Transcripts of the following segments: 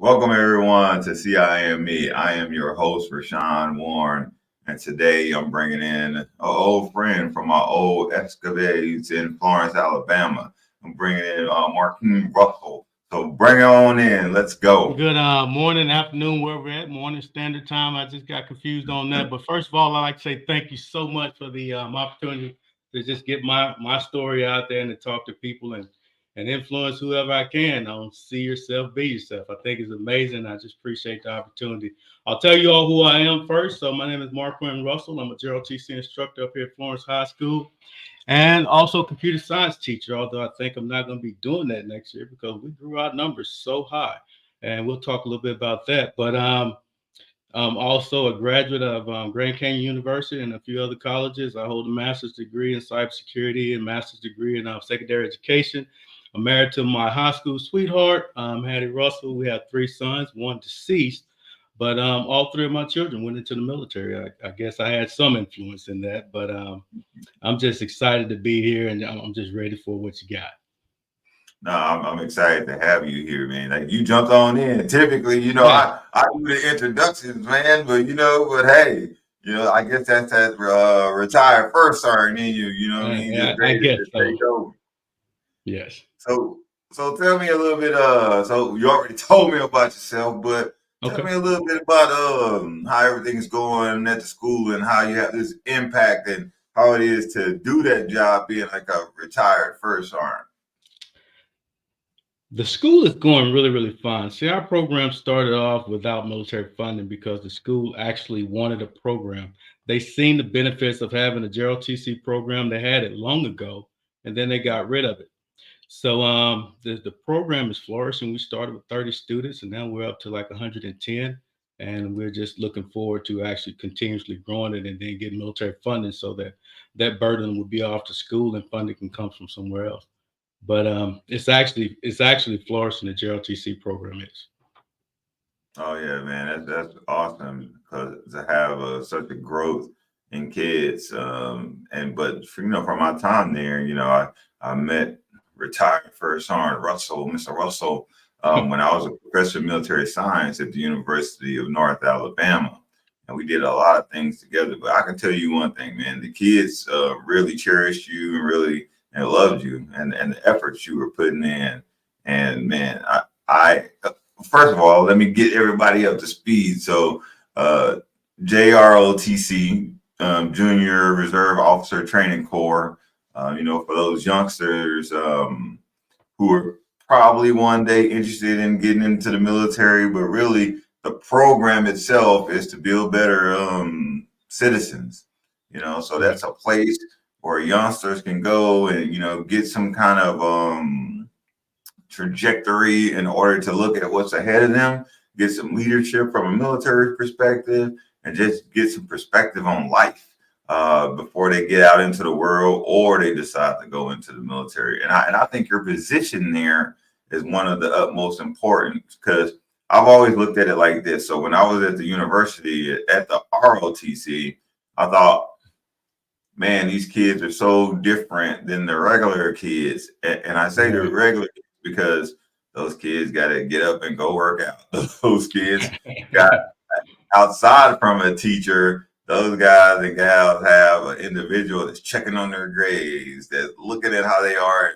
Welcome everyone to CIME. I am your host, Rashawn Warren, and today I'm bringing in an old friend from my old excavates in Florence, Alabama. I'm bringing in Marquin Russell. So bring it on in. Let's go. Good morning, afternoon, where we're at, morning standard time. I just got confused on that. But first of all, I'd like to say thank you so much for the opportunity to just get my story out there and to talk to people and influence whoever I can on see yourself, be yourself. I think it's amazing. I just appreciate the opportunity. I'll tell you all who I am first. So my name is Marquin Russell. I'm a JROTC instructor up here at Florence High School and also computer science teacher, although I think I'm not going to be doing that next year because we grew our numbers so high. And we'll talk a little bit about that. But I'm also a graduate of Grand Canyon University and a few other colleges. I hold a master's degree in cybersecurity and master's degree in secondary education. I'm married to my high school sweetheart, Hattie Russell. We have three sons, one deceased, but all three of my children went into the military. I guess I had some influence in that, but I'm just excited to be here, and I'm just ready for what you got. No, I'm excited to have you here, man. Like you jumped on in. Typically, Yeah, I do the introductions, man, but hey, I guess that's that retired first sergeant in you. You know what I mean? yeah, Just I ready guess to so. take over. Yes. So, so tell me a little bit. So you already told me about yourself, but tell Okay. me a little bit about how everything's going at the school and how you have this impact and how it is to do that job being like a retired first sergeant. The school is going really, really fine. See, our program started off without military funding because the school actually wanted a program. They seen the benefits of having a JROTC program. They had it long ago, and then they got rid of it. So the program is flourishing. We started with 30 students, and now we're up to like 110. And we're just looking forward to actually continuously growing it and then getting military funding so that that burden will be off the school and funding can come from somewhere else. But it's actually flourishing. The JROTC program is. Oh yeah, man, that's awesome because to have such a growth in kids, and but from my time there, I met retired first sergeant Russell, Mr. Russell, when I was a professor of military science at the University of North Alabama, and we did a lot of things together. But I can tell you one thing, man, the kids really cherished you and really and loved you and the efforts you were putting in, and man, I first of all, let me get everybody up to speed. So, uh, JROTC, Junior Reserve Officer Training Corps, for those youngsters who are probably one day interested in getting into the military, but really the program itself is to build better citizens. So Right. that's a place where youngsters can go and get some kind of trajectory in order to look at what's ahead of them, get some leadership from a military perspective, and just get some perspective on life before they get out into the world or they decide to go into the military. And I think your position there is one of the utmost important because I've always looked at it like this. So when I was at the university at the ROTC, I thought, man, these kids are so different than the regular kids. And I say the Right. regular kids because those kids got to get up and go work out. Those kids got outside from a teacher. Those guys and gals have an individual that's checking on their grades, that's looking at how they are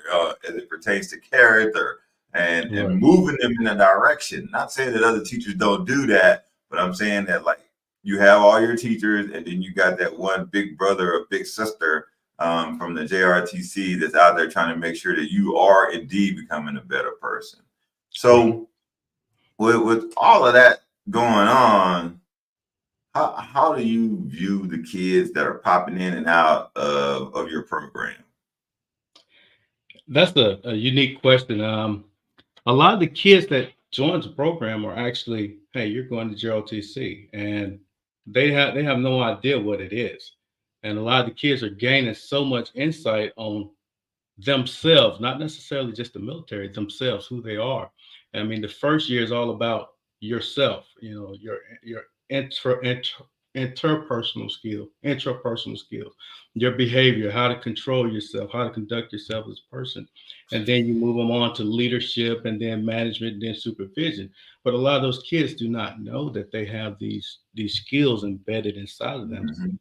as it pertains to character and Right. moving them in a direction. Not saying that other teachers don't do that, but I'm saying that like you have all your teachers, and then you got that one big brother or big sister from the JRTC that's out there trying to make sure that you are indeed becoming a better person. Right. So with all of that going on, how do you view the kids that are popping in and out of your program? That's a unique question. A lot of the kids that joins the program are actually, hey, you're going to JLTC, and they have no idea what it is. And a lot of the kids are gaining so much insight on themselves, not necessarily just the military, themselves, who they are. I mean, the first year is all about yourself, your intro, interpersonal skills, intrapersonal skills, your behavior, how to control yourself, how to conduct yourself as a person. And then you move them on to leadership and then management and then supervision. But a lot of those kids do not know that they have these skills embedded inside of them. Mhm.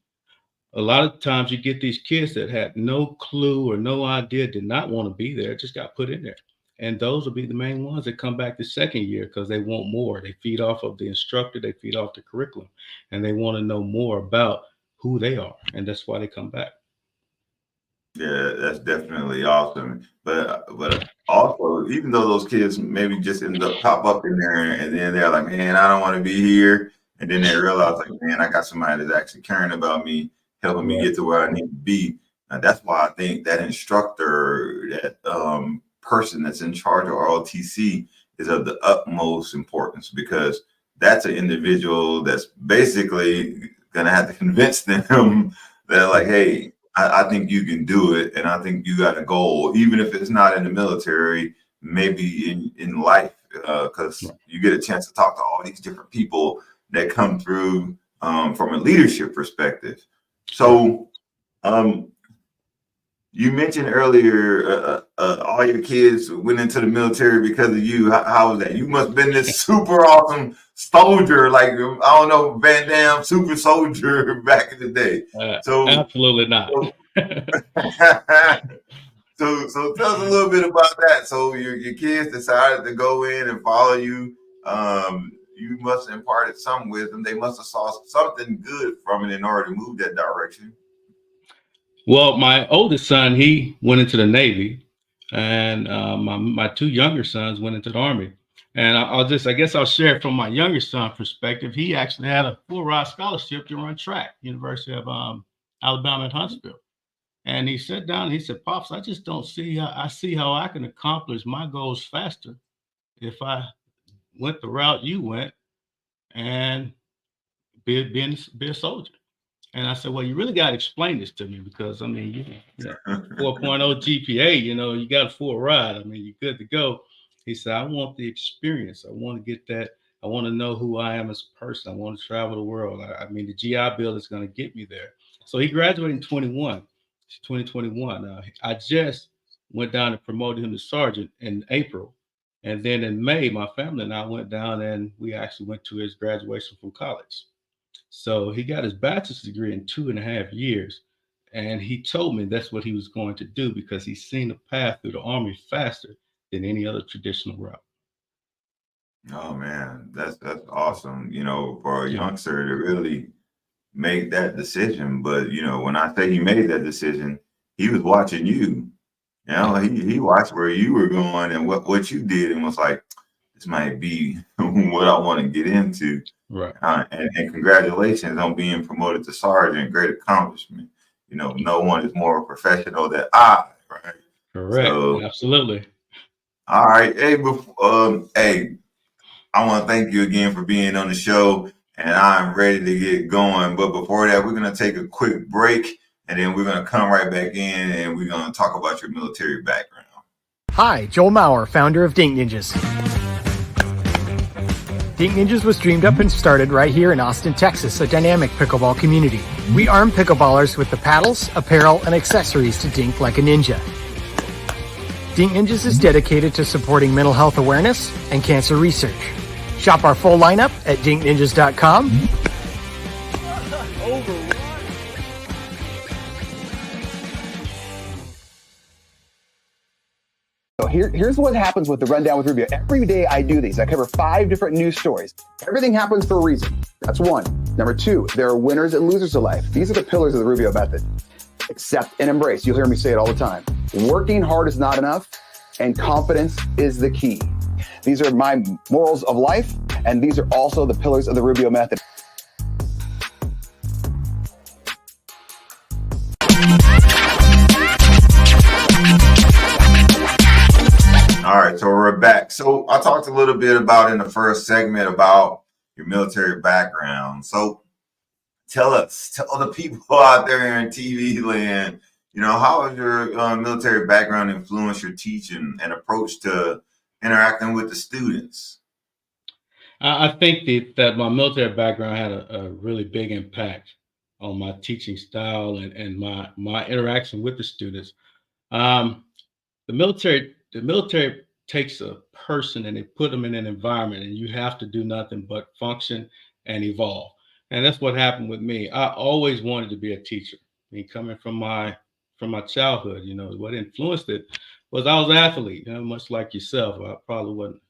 A lot of times you get these kids that had no clue or no idea, did not want to be there, just got put in there. And those will be the main ones that come back the second year because they want more. They feed off of the instructor, they feed off the curriculum, and they want to know more about who they are. And that's why they come back. Yeah, that's definitely awesome. But also, even though those kids maybe just end up pop up in there and then they're like, man, I don't want to be here. And then they realize like, man, I got somebody that's actually caring about me, helping me Right. get to where I need to be. And that's why I think that instructor, that person that's in charge of ROTC is of the utmost importance because that's an individual that's basically gonna have to convince them that like, hey, I think you can do it, and I think you got a goal, even if it's not in the military, maybe in life, because you get a chance to talk to all these different people that come through from a leadership perspective. So, you mentioned earlier all your kids went into the military because of you. How was that? You must have been this super awesome soldier, like I don't know, Van Damme super soldier back in the day. So. Absolutely not. So so tell us a little bit about that. So your kids decided to go in and follow you. You must have imparted some wisdom. They must have saw something good from it in order to move that direction. Well, my oldest son, he went into the Navy, and my two younger sons went into the Army. And I guess I'll share it from my younger son perspective. He actually had a full ride scholarship to run track, University of Alabama at Huntsville. And he sat down and he said, Pops, I just don't see how I see how I can accomplish my goals faster if I went the route you went and be a soldier. And I said, well, you really got to explain this to me because I mean, you know 4.0 GPA, you got a full ride. I mean, you're good to go. He said, I want the experience. I want to get that. I want to know who I am as a person. I want to travel the world. I mean, the GI Bill is going to get me there. So he graduated in 2021. I just went down and promoted him to sergeant in April. And then in May, my family and I went down and we actually went to his graduation from college. So he got his bachelor's degree in 2.5 years. And he told me that's what he was going to do because he's seen a path through the Army faster than any other traditional route. Oh man, that's awesome. For a Yeah. youngster to really make that decision. But when I say he made that decision, he was watching you. He watched where you were going and what you did and was like, this might be what I want to get into. Right. And congratulations on being promoted to sergeant. Great accomplishment. No one is more professional than I, right? Correct. So, Absolutely. all right. Hey, I want to thank you again for being on the show, and I'm ready to get going. But before that, we're going to take a quick break, and then we're going to come right back in, and we're going to talk about your military background. Hi, Joel Maurer, founder of Dink Ninjas. Dink Ninjas was dreamed up and started right here in Austin, Texas, a dynamic pickleball community. We arm pickleballers with the paddles, apparel, and accessories to dink like a ninja. Dink Ninjas is dedicated to supporting mental health awareness and cancer research. Shop our full lineup at dinkninjas.com. So here's what happens with the Rundown with Rubio. Every day I do these. I cover 5 different news stories. Everything happens for a reason. That's one. Number 2, there are winners and losers of life. These are the pillars of the Rubio method. Accept and embrace. You'll hear me say it all the time. Working hard is not enough, and confidence is the key. These are my morals of life, and these are also the pillars of the Rubio method. All right, so we're back. So I talked a little bit about in the first segment about your military background. So tell the people out there in TV land, how has your military background influenced your teaching and approach to interacting with the students? I think that my military background had a really big impact on my teaching style and my interaction with the students. Um, the military takes a person and they put them in an environment, and you have to do nothing but function and evolve. And that's what happened with me. I always wanted to be a teacher. I mean, coming from my childhood, what influenced it was I was an athlete, much like yourself. I probably wasn't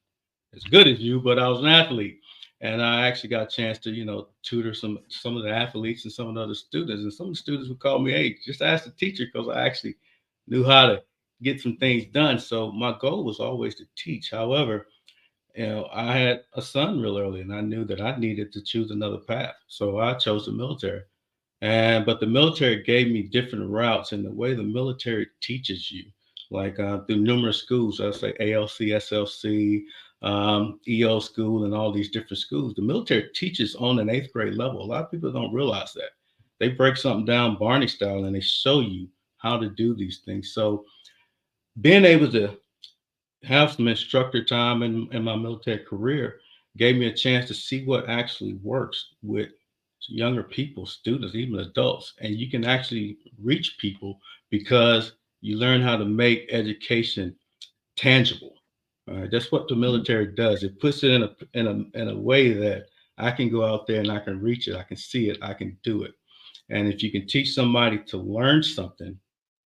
as good as you, but I was an athlete. And I actually got a chance to, tutor some of the athletes and some of the other students. And some of the students would call me, hey, just ask the teacher, because I actually knew how to get some things done. So my goal was always to teach. However, I had a son real early, and I knew that I needed to choose another path. So I chose the military. And but the military gave me different routes, and the way the military teaches you, like through numerous schools, I say ALC, SLC, EO school, and all these different schools. The military teaches on an eighth grade level. A lot of people don't realize that. They break something down Barney style, and they show you how to do these things. So being able to have some instructor time in my military career gave me a chance to see what actually works with younger people, students, even adults. And you can actually reach people because you learn how to make education tangible. All right, that's what the military does. It puts it in a way that I can go out there and I can reach it, I can see it, I can do it. And if you can teach somebody to learn something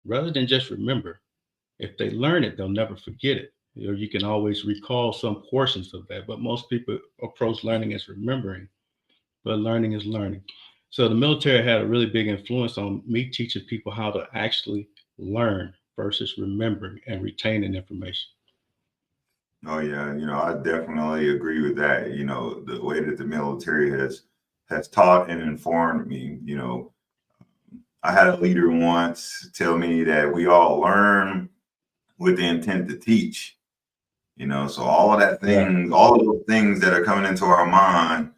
rather than just remember, if they learn it, they'll never forget it. Or you can always recall some portions of that. But most people approach learning as remembering, but learning is learning. So the military had a really big influence on me teaching people how to actually learn versus remembering and retaining information. Oh yeah, I definitely agree with that. The way that the military has taught and informed me. I had a leader once tell me that we all learn with the intent to teach. So Right. all of those things that are coming into our mind,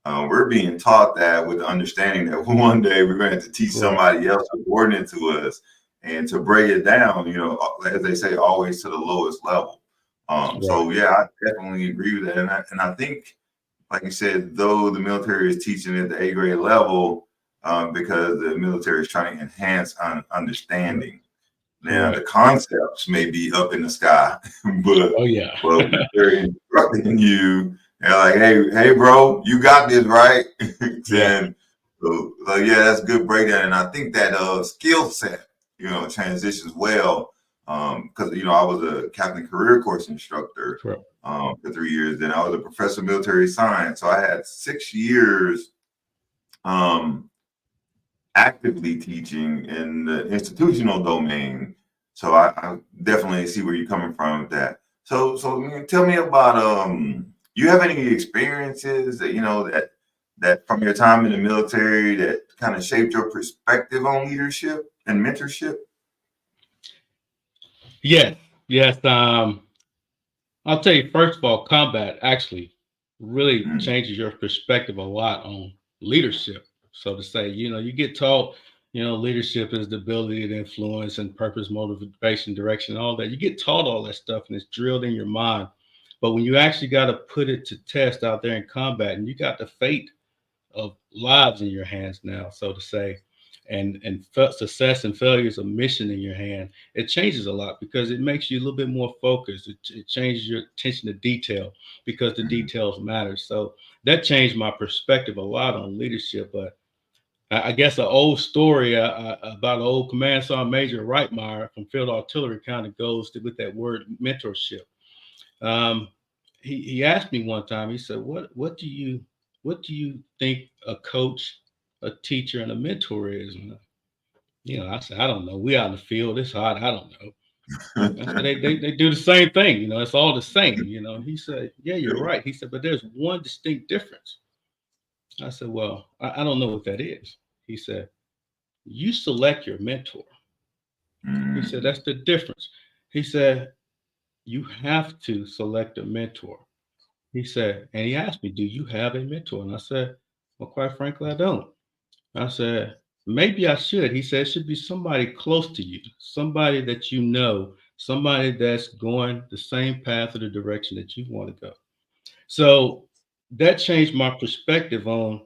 we're being taught that with the understanding that one day we're going to have to teach Right. somebody else subordinate to us, and to break it down, as they say, always to the lowest level. Right. So yeah, I definitely agree with that, and I think, like you said, though the military is teaching at the A grade level, because the military is trying to enhance understanding. Now Right. the concepts may be up in the sky, but Oh yeah. when they're instructing you, they're like, hey, bro, you got this, right? Yeah. And so yeah, that's a good breakdown. And I think that skill set, transitions well. Because I was a captain career course instructor Correct. for 3 years. Then I was a professor of military science. So I had 6 years um, actively teaching in the institutional domain. So I definitely see where you're coming from with that. So tell me about you have any experiences that that from your time in the military that kind of shaped your perspective on leadership and mentorship? Yes. Yes. I'll tell you, first of all, combat actually really Mm, changes your perspective a lot on leadership. So to say, you get taught, leadership is the ability to influence and purpose, motivation, direction, all that. You get taught all that stuff and it's drilled in your mind. But when you actually got to put it to test out there in combat, and you got the fate of lives in your hands now, so to say, and success and failures of mission in your hand, it changes a lot because it makes you a little bit more focused. It changes your attention to detail because the mm, details matter. So that changed my perspective a lot on leadership. But I guess an old story about an old command sergeant major Reitmeyer from field artillery kind of goes with that word mentorship. um, he asked me one time. He said, "What do you think a coach, a teacher, and a mentor is?" And, I said, "I don't know. We out in the field. It's hot. I don't know." I said, "They do the same thing. It's all the same." He said, "Yeah, you're right." He said, "But there's one distinct difference." I said, "Well, I don't know what that is." He said, "You select your mentor." He said, mm, "That's the difference." He said, "You have to select a mentor." He said, and he asked me, "Do you have a mentor?" And I said, "Well, quite frankly, I don't." I said, "Maybe I should." He said, "It should be somebody close to you, somebody that you know, somebody that's going the same path or the direction that you want to go." So that changed my perspective on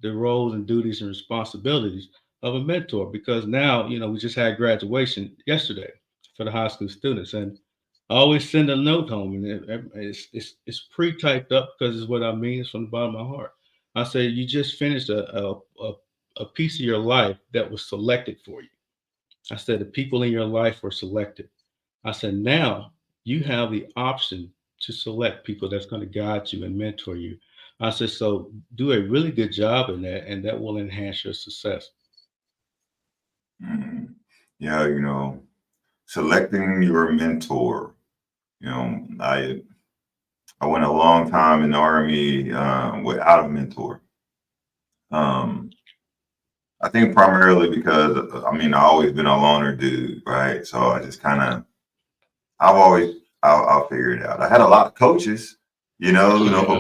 the roles and duties and responsibilities of a mentor, because now, we just had graduation yesterday for the high school students, and I always send a note home, and it's pre-typed up because it's what I mean. It's from the bottom of my heart. I say, you just finished a piece of your life that was selected for you. I said, the people in your life were selected. I said, now you have the option to select people that's going to guide you and mentor you. I said, so do a really good job in that, and that will enhance your success. Mhm. Yeah, selecting your mentor. I went a long time in the Army without a mentor. Um, I think primarily because I've always been a loner dude, right? So I just kind of I'll figure it out. I had a lot of coaches, for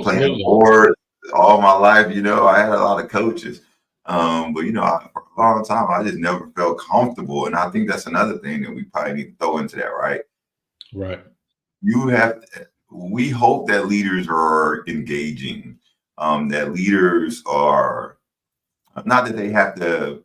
playing Absolutely. board all my life. I had a lot of coaches, but for a long time I just never felt comfortable, and I think that's another thing that we probably need to throw into that, right? Right. We hope that leaders are engaging, that leaders are not that they have to,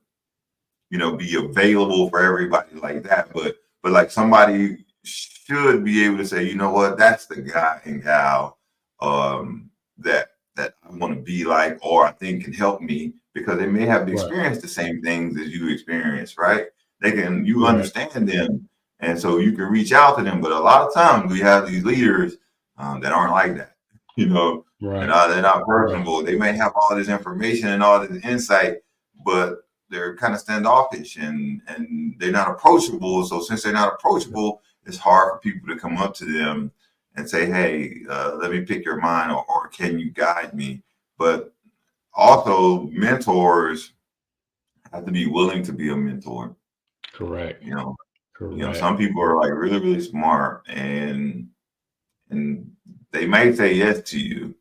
be available for everybody like that, but like somebody should be able to say, you know what, that's the guy and gal that I want to be like, or I think can help me, because they may have Right. experienced the same things as you experience, right? You Right. understand them, and so you can reach out to them. But a lot of times we have these leaders that aren't like that, and Right. they're not Right. personable. They may have all this information and all this insight, but they're kind of standoffish and they're not approachable. So since they're not approachable, it's hard for people to come up to them and say, hey, let me pick your mind, or can you guide me? But also mentors have to be willing to be a mentor. Correct. You know, Correct. some people are like really, really smart and they may say yes to you,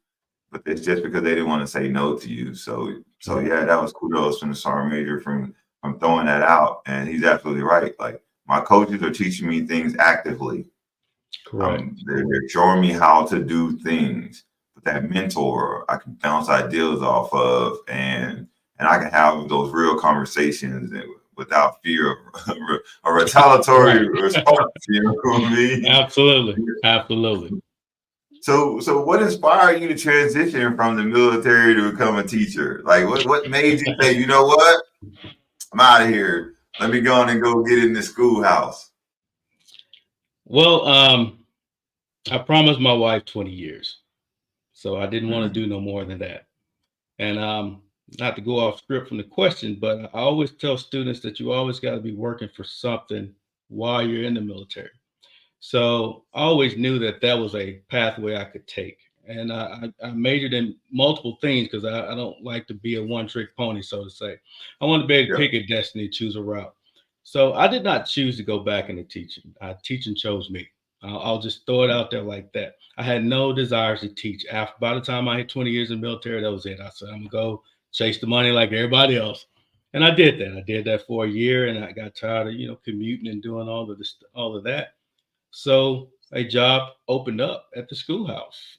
but it's just because they didn't want to say no to you. So Right. yeah, that was kudos from the sergeant major from throwing that out. And he's absolutely right. Like, my coaches are teaching me things actively. Correct. They're showing me how to do things. But that mentor, I can bounce ideas off of, and I can have those real conversations without fear of a Right. retaliatory response. You know what I mean? Absolutely. Absolutely. So what inspired you to transition from the military to become a teacher? Like, what made you say, you know what, I'm out of here. Let me go on and go get in the schoolhouse. Well, I promised my wife 20 years, so I didn't want to Mhm. do no more than that. And not to go off script from the question, but I always tell students that you always got to be working for something while you're in the military. So I always knew that that was a pathway I could take. And I majored in multiple things because I don't like to be a one trick pony, so to say. I want to be able to Yeah. pick a destiny, choose a route. So I did not choose to go back into teaching. Teaching chose me. I'll just throw it out there like that. I had no desires to teach. After by the time I hit 20 years in the military, that was it. I said, I'm gonna go chase the money like everybody else. And I did that. I did that for a year, and I got tired of commuting and doing all of that. So a job opened up at the schoolhouse,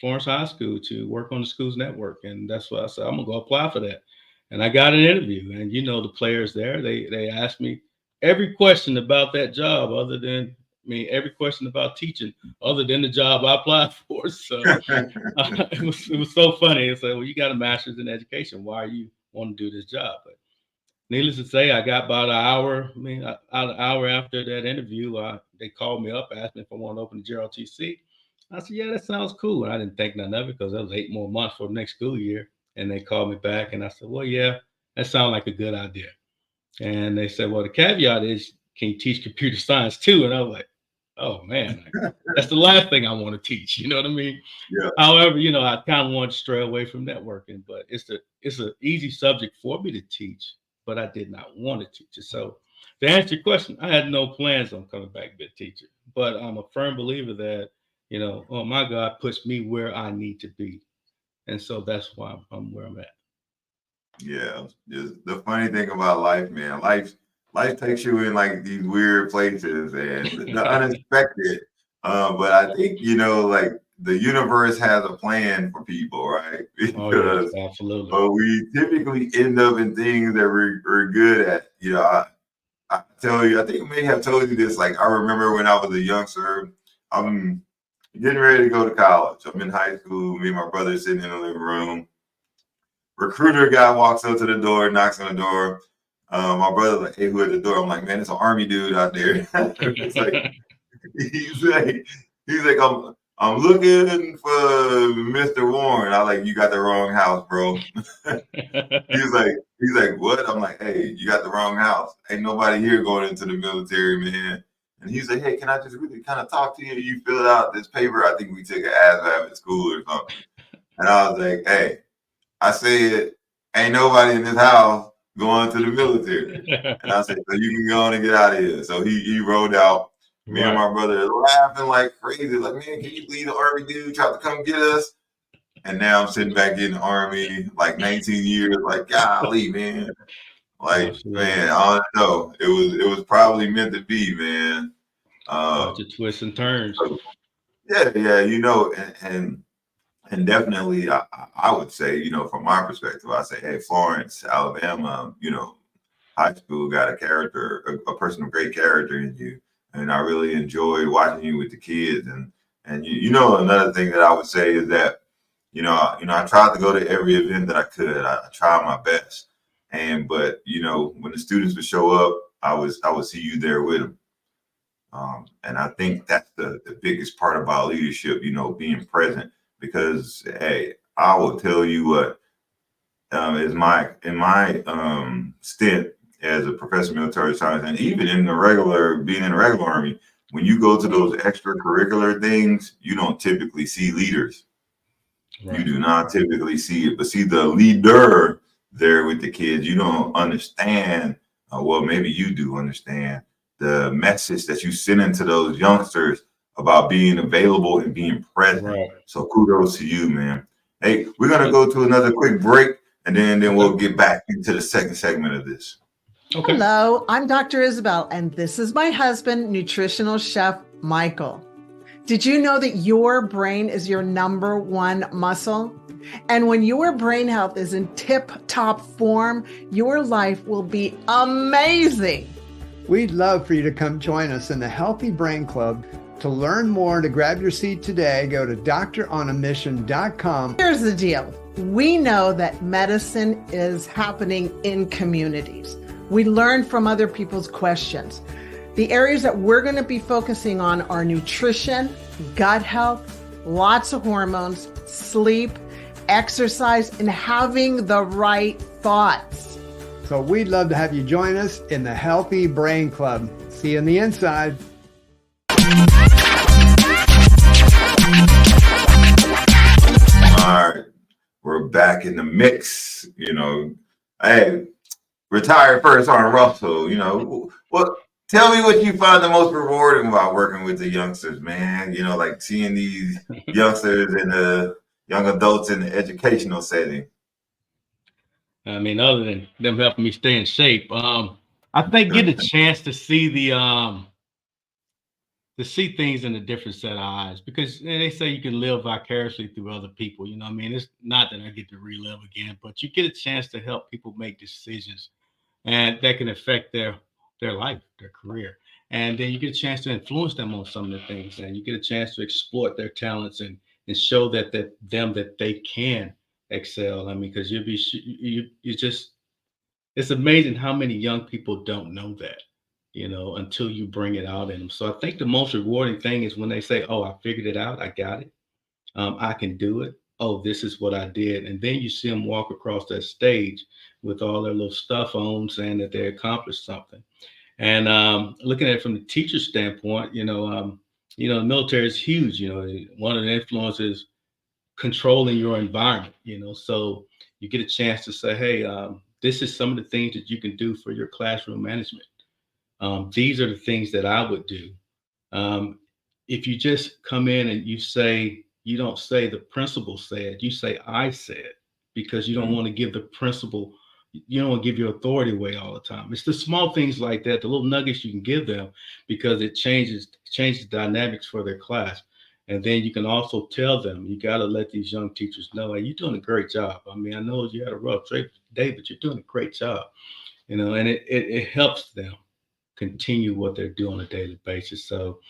Florence High School, to work on the school's network, and that's what I said. I'm gonna go apply for that, and I got an interview. And the players there, they asked me every question about that job, other than every question about teaching, other than the job I applied for. So it was so funny. It's like, well, you got a master's in education. Why are you want to do this job? But needless to say, I got about an hour. An hour after that interview, they called me up, asked me if I wanted to open the JROTC. I said, "Yeah, that sounds cool." And I didn't think nothing of it because that was 8 more months for the next school year. And they called me back, and I said, "Well, yeah, that sounds like a good idea." And they said, "Well, the caveat is, can you teach computer science too?" And I was like, "Oh man, that's the last thing I want to teach." You know what I mean? Yeah. However, I kind of want to stray away from networking, but it's an easy subject for me to teach, but I did not want to teach it. So to answer your question, I had no plans on coming back to be a teacher, but I'm a firm believer that, oh my God puts me where I need to be. And so that's why I'm where I'm at. Yeah. Just the funny thing about life, man, life takes you in like these weird places and the unexpected. But I think, like the universe has a plan for people, right? Oh, yes, Because absolutely. we typically end up in things that we're good at. You know, I tell you, I think I may have told you this. Like, I remember when I was a youngster, I'm getting ready to go to college. I'm in high school. Me and my brother sitting in the living room. Recruiter guy walks up to the door, knocks on the door. My brother's like, "Hey, who at the door?" I'm like, "Man, it's an army dude out there." It's like he's like he's like I'm looking for Mr. Warren. I like, "You got the wrong house, bro." He's like, "What?" I'm like, "Hey, you got the wrong house. Ain't nobody here going into the military, man." And he's like, "Hey, can I just really kind of talk to you? You filled out this paper. I think we took an ASVAB at school or something." And I was like, "Hey," I said, "ain't nobody in this house going to the military." And I said, "So you can go on and get out of here." So he rode out. Me and Right. my brother laughing like crazy, like, "Man, can you leave the army dude try to come get us?" And now I'm sitting back in the army, like 19 years, like, golly, man. Like, Absolutely. man, I don't know. It was probably meant to be, man. Bunch of twists and turns. So, yeah, you know, and definitely, I would say, you know, from my perspective, I say, hey, Florence, Alabama, you know, high school got a character, a person of great character in you, and I really enjoyed watching you with the kids. And you know, another thing that I would say is that, I tried to go to every event that I could. I tried my best, but you know, when the students would show up, I would see you there with them. And I think that's the biggest part about leadership, you know, being present. Because hey, I will tell you what, is my in my stint as a professor of military science, and even in the being in the regular army, when you go to those extracurricular things, you don't typically see leaders. You Right. do not typically see it, but see the leader there with the kids. You don't understand. Well, maybe you do understand the message that you send into those youngsters about being available and being present. Right. So kudos to you, man. Hey, we're gonna go to another quick break, and then we'll get back into the second segment of this. Okay. Hello, I'm Dr. Isabel, and this is my husband, nutritional chef Michael. Did you know that your brain is your number one muscle? And when your brain health is in tip-top form, your life will be amazing. We'd love for you to come join us in the Healthy Brain Club. To learn more and to grab your seat today, go to doctoronamission.com. Here's the deal. We know that medicine is happening in communities. We learn from other people's questions. The areas that we're going to be focusing on are nutrition, gut health, lots of hormones, sleep, exercise, and having the right thoughts. So we'd love to have you join us in the Healthy Brain Club. See you on the inside. All right, we're back in the mix. You know, hey, retired first on Russell. You know, what? Tell me what you find the most rewarding about working with the youngsters, man. You know, like seeing these youngsters and the young adults in the educational setting. I mean, other than them helping me stay in shape, I think get a chance to see to see things in a different set of eyes, because they say you can live vicariously through other people. You know what I mean? It's not that I get to relive again, but you get a chance to help people make decisions and that can affect their life, their career. And then you get a chance to influence them on some of the things, and you get a chance to exploit their talents and show that they can excel. I mean, because you just, it's amazing how many young people don't know that, you know, until you bring it out in them. So I think the most rewarding thing is when they say, "Oh, I figured it out. I got it. I can do it. Oh, this is what I did." And then you see them walk across that stage with all their little stuff on, saying that they accomplished something. And looking at it from the teacher standpoint, the military is huge. You know, one of the influences controlling your environment. You know, so you get a chance to say, "Hey, this is some of the things that you can do for your classroom management. These are the things that I would do." If you just come in and you don't say the principal said, you say I said, because you don't want to give the principal, you don't want to give your authority away all the time. It's the small things like that, the little nuggets you can give them, because it changes dynamics for their class. And then you can also tell them, you got to let these young teachers know, hey, you're doing a great job. I mean, I know you had a rough day, but you're doing a great job, and it helps them continue what they're doing on a daily basis. So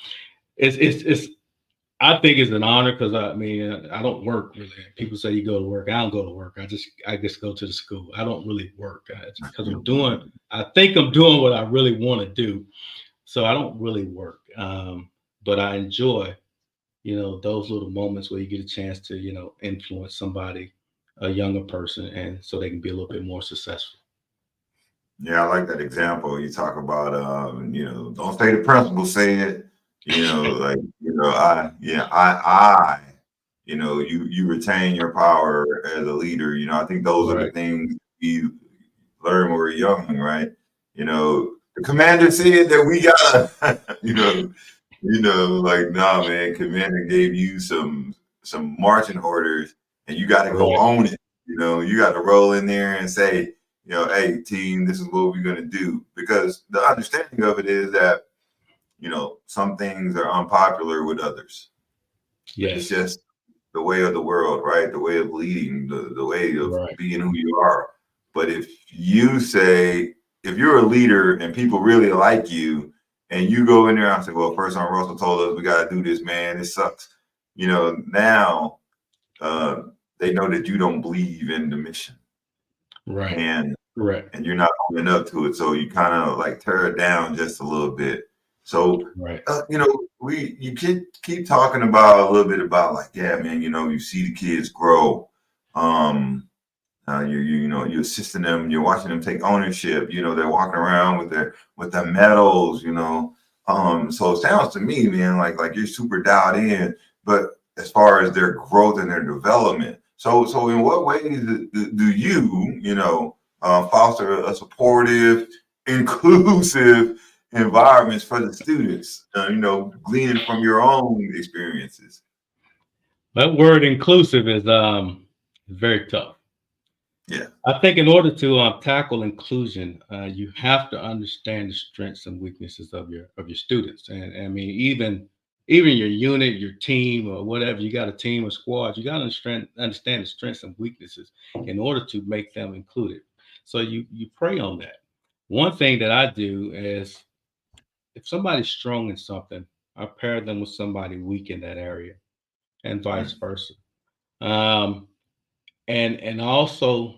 it's I think it's an honor, because I mean, I don't work really. People say you go to work. I don't go to work. I just go to the school. I don't really work, because I think I'm doing what I really want to do. So I don't really work. But I enjoy, those little moments where you get a chance to, influence somebody, a younger person, and so they can be a little bit more successful. Yeah, I like that example. You talk about, don't say the principal, say it. Like, you retain your power as a leader. I think those are the Right. things we learn when we're young, right? The commander said that we gotta, like, nah, man, commander gave you some marching orders and you got to go Right. own it. You got to roll in there and say, hey, team, this is what we're going to do. Because the understanding of it is that, some things are unpopular with others. Yes. It's just the way of the world, right? The way of leading, the way of Right. being who you are. But if you're a leader and people really like you, and you go in there and say, well, first on Russell told us we got to do this, man. It sucks. Now they know that you don't believe in the mission. Right. And Right. and you're not owning up to it. So you kind of like tear it down just a little bit. So, Right. you keep talking about a little bit about like, yeah, man, you see the kids grow. You're assisting them, you're watching them take ownership. They're walking around with their medals. So it sounds to me, man, like you're super dialed in. But as far as their growth and their development, so in what ways do you foster a supportive, inclusive environments for the students? Gleaning from your own experiences. That word inclusive is very tough. Yeah. I think in order to tackle inclusion, you have to understand the strengths and weaknesses of your students. And I mean, even your unit, your team, or whatever, you got a team or squad, you got to understand the strengths and weaknesses in order to make them included. So you pray on that. One thing that I do is, if somebody's strong in something, I pair them with somebody weak in that area, and vice versa. And also,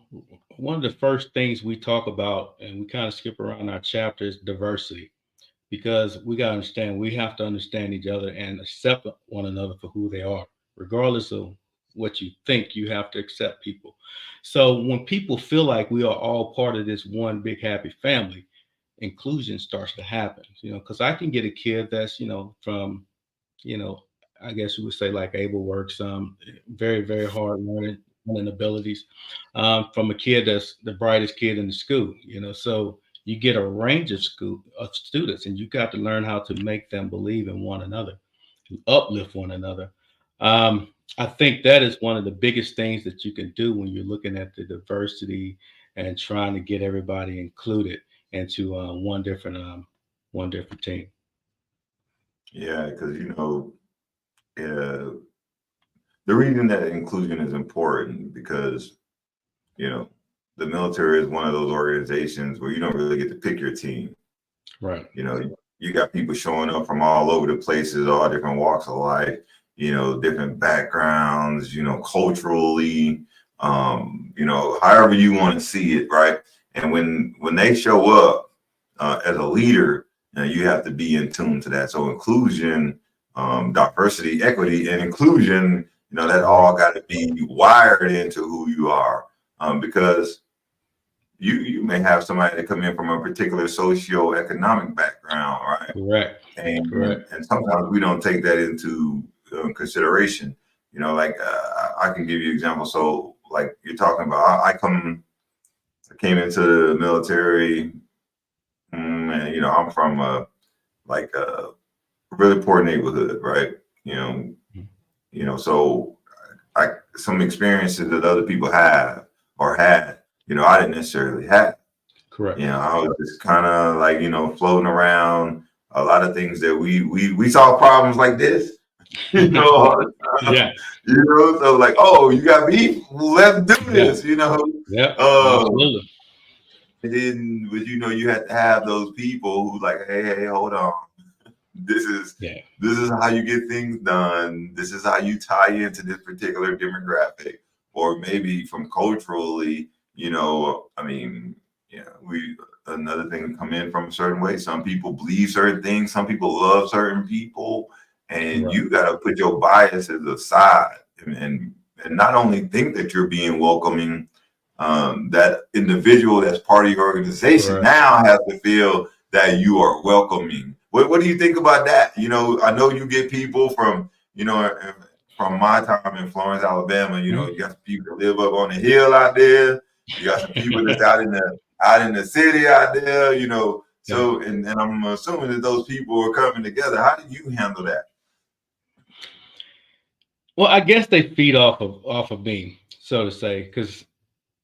one of the first things we talk about, and we kind of skip around our chapter, is diversity, because we got to understand, we have to understand each other and accept one another for who they are, regardless of what you think. You have to accept people. So when people feel like we are all part of this one big happy family, inclusion starts to happen. Because I can get a kid that's from you know, I guess you would say like able works, very, very hard learning abilities, from a kid that's the brightest kid in the school, so you get a range of students, and you got to learn how to make them believe in one another, to uplift one another. I think that is one of the biggest things that you can do when you're looking at the diversity and trying to get everybody included into one different team. Yeah, because the reason that inclusion is important, because the military is one of those organizations where you don't really get to pick your team. Right. You got people showing up from all over the places, all different walks of life, different backgrounds, culturally, however you want to see it, right? And when they show up as a leader, you have to be in tune to that. So inclusion, diversity, equity, and inclusion, that all got to be wired into who you are, because you may have somebody that come in from a particular socioeconomic background, right? Correct. And sometimes we don't take that into consideration. I can give you an example. So like you're talking about, I came into the military, and I'm from a really poor neighborhood, right? So some experiences that other people have or had, I didn't necessarily have. Correct. I was just kind of like, floating around. A lot of things that we saw problems like this, you know, all the time. Yeah. You know, so like, oh, you got beef? Let's do this, you know. Yeah. Uh, Absolutely. but you know, you have to have those people who like, hey, hold on. This is Yeah. this is how you get things done. This is how you tie into this particular demographic, or maybe from culturally, you know. I mean, yeah, another thing come in from a certain way. Some people believe certain things. Some people love certain people, and Right. you got to put your biases aside and not only think that you're being welcoming. That individual that's part of your organization Right. now has to feel that you are welcoming. What do you think about that? You know, I know you get people from, you know, from my time in Florence, Alabama, you know, you got some people that live up on the hill out there. You got some people that's out in the city out there, you know. So and I'm assuming that those people are coming together. How do you handle that? Well, I guess they feed off of me, so to say, because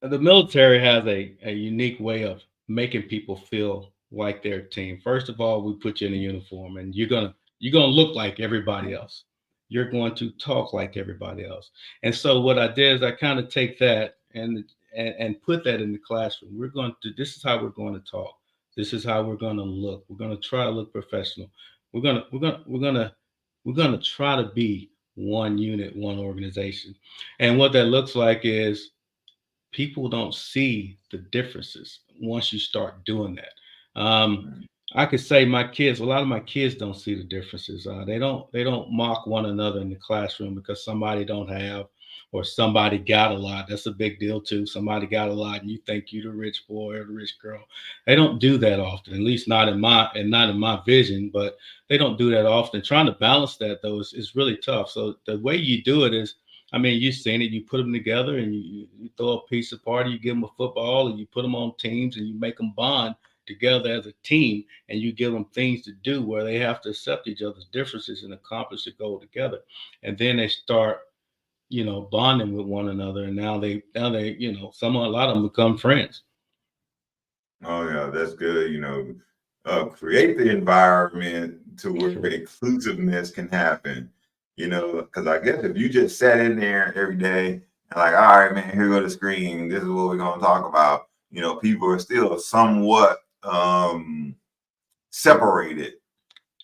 the military has a unique way of making people feel like their team. First of all, we put you in a uniform, and you're gonna look like everybody else. You're going to talk like everybody else. And so what I did is I kind of take that and put that in the classroom. We're going to This is how we're going to talk. This is how we're going to look. We're going to try to look professional. We're going to try to be one unit, one organization. And what that looks like is people don't see the differences once you start doing that. I could say a lot of my kids don't see the differences. They don't mock one another in the classroom because somebody don't have or somebody got a lot. That's a big deal too. Somebody got a lot and you think you the rich boy or the rich girl. They don't do that often, at least not in my vision, but they don't do that often. Trying to balance that though is really tough. So the way you do it is, I mean, you've seen it. You put them together and you throw a pizza party, you give them a football and you put them on teams and you make them bond together as a team and you give them things to do where they have to accept each other's differences and accomplish the goal together. And then they start, bonding with one another. And now they, a lot of them become friends. Oh yeah, that's good. You know, create the environment to where inclusiveness can happen. You know, because I guess if you just sat in there every day and like, all right, man, here go the screen. This is what we're gonna talk about. You know, people are still somewhat separated.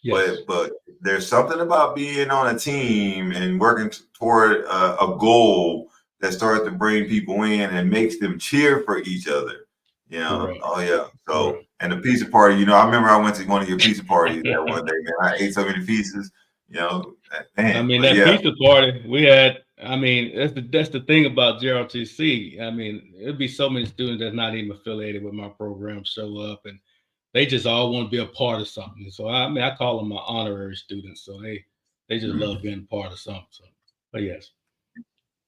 Yes. But there's something about being on a team and working toward a goal that starts to bring people in and makes them cheer for each other. You know, Correct. oh yeah. So Correct. and the pizza party, you know, I remember I went to one of your pizza parties that one day, man. I ate so many pieces, you know, I man. mean, But that yeah, pizza party we had, I mean, that's the thing about JROTC. I mean, it'd be so many students that's not even affiliated with my program show up and they just all want to be a part of something. So I mean, I call them my honorary students. So they just love being a part of something. So, but yes.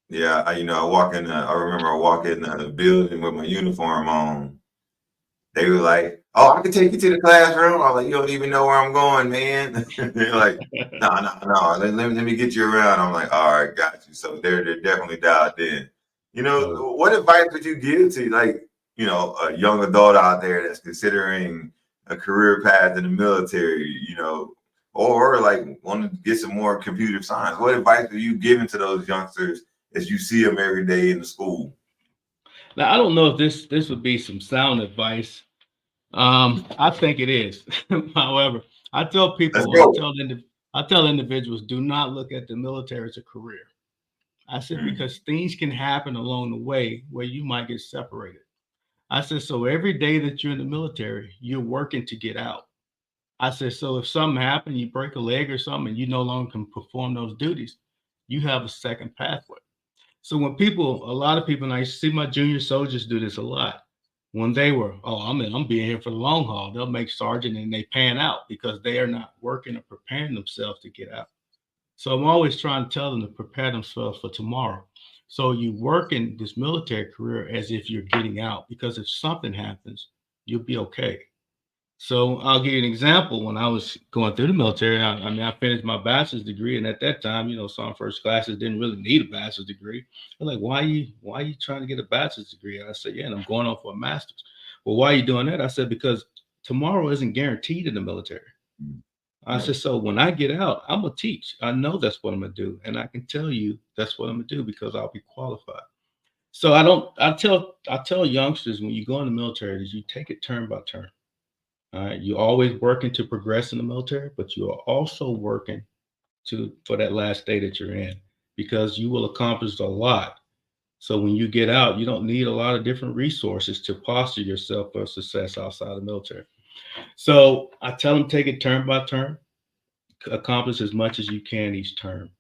yeah. I walk in. I remember I walk in the building with my uniform on. They were like, "Oh, I can take you to the classroom." I was like, "You don't even know where I'm going, man." They're like, "No, no, no. Let me get you around." I'm like, "All right, got you." So they're definitely dialed in. You know, what advice would you give to like, a young adult out there that's considering a career path in the military, or like want to get some more computer science? What advice are you giving to those youngsters as you see them every day in the school? Now I don't know if this would be some sound advice. I think it is. However, I tell Let's people, go. I tell individuals, do not look at the military as a career. I said, Mm, because things can happen along the way where you might get separated. I said, so every day that you're in the military, you're working to get out. I said, so if something happened, you break a leg or something, and you no longer can perform those duties, you have a second pathway. So a lot of people, and I see my junior soldiers do this a lot. When they were, I'm being here for the long haul, they'll make sergeant and they pan out because they are not working or preparing themselves to get out. So I'm always trying to tell them to prepare themselves for tomorrow. So you work in this military career as if you're getting out, because if something happens, you'll be okay. So I'll give you an example. When I was going through the military, I mean, I finished my bachelor's degree, and at that time, some first classes didn't really need a bachelor's degree. They're like, why are you trying to get a bachelor's degree? And I said, yeah, and I'm going on for a master's. Well, why are you doing that? I said, because tomorrow isn't guaranteed in the military. I said, so when I get out, I'm gonna teach. I know that's what I'm gonna do, and I can tell you that's what I'm gonna do because I'll be qualified. So I tell youngsters when you go in the military is you take it turn by turn. All right, you're always working to progress in the military, but you are also working for that last day that you're in because you will accomplish a lot. So when you get out, you don't need a lot of different resources to posture yourself for success outside the military. So I tell them take it turn by turn, accomplish as much as you can each term.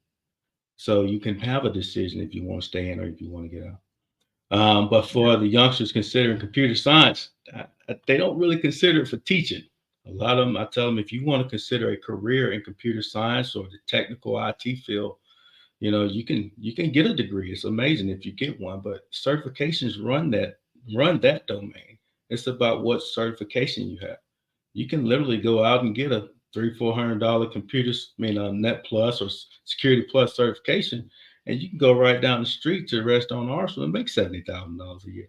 So you can have a decision if you want to stay in or if you want to get out. But for the youngsters considering computer science, they don't really consider it for teaching. A lot of them, I tell them, if you want to consider a career in computer science or the technical IT field, you can get a degree. It's amazing if you get one, but certifications run that domain. It's about what certification you have. You can literally go out and get a $300-400 Net Plus or Security Plus certification, and you can go right down the street to a restaurant Arsenal and make $70,000 a year.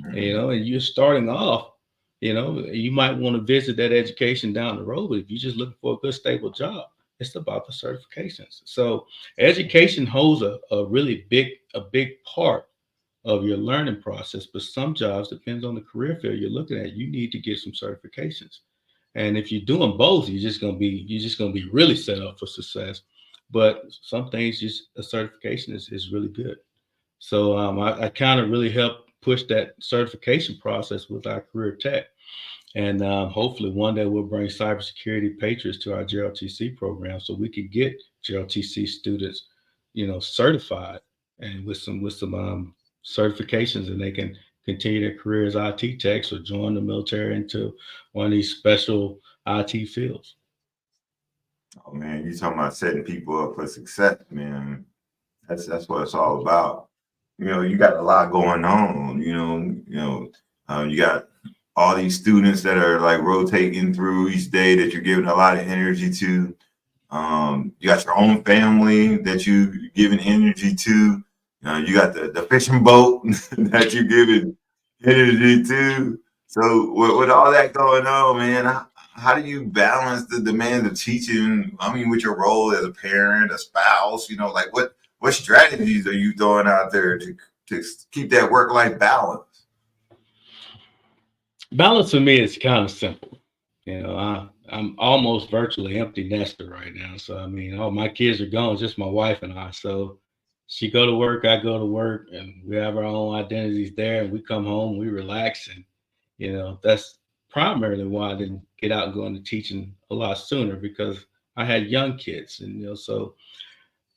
And you're starting off. You might want to visit that education down the road, but if you're just looking for a good stable job, it's about the certifications. So education holds a really big part of your learning process, but some jobs, depends on the career field you're looking at, you need to get some certifications. And if you're doing both, you're just gonna be really set up for success. But some things, just a certification is really good. So I kind of really help push that certification process with our career tech. And hopefully one day we'll bring cybersecurity patriots to our JROTC program so we can get JROTC students, certified and with some certifications, and they can continue their career as IT techs or join the military into one of these special IT fields. Oh man, you talking about setting people up for success, man. That's what it's all about. You got a lot going on. You got all these students that are like rotating through each day that you're giving a lot of energy to. You got your own family that you giving energy to. You got the fishing boat that you're giving energy to. So with all that going on, man, how do you balance the demands of teaching? I mean, with your role as a parent, a spouse, like what strategies are you throwing out there to keep that work-life balance? Balance for me is kind of simple. I'm almost virtually empty nester right now. So I mean, all my kids are gone, just my wife and I. So she go to work, I go to work, and we have our own identities there. And we come home, we relax, and that's primarily why I didn't get out and go into teaching a lot sooner, because I had young kids, and so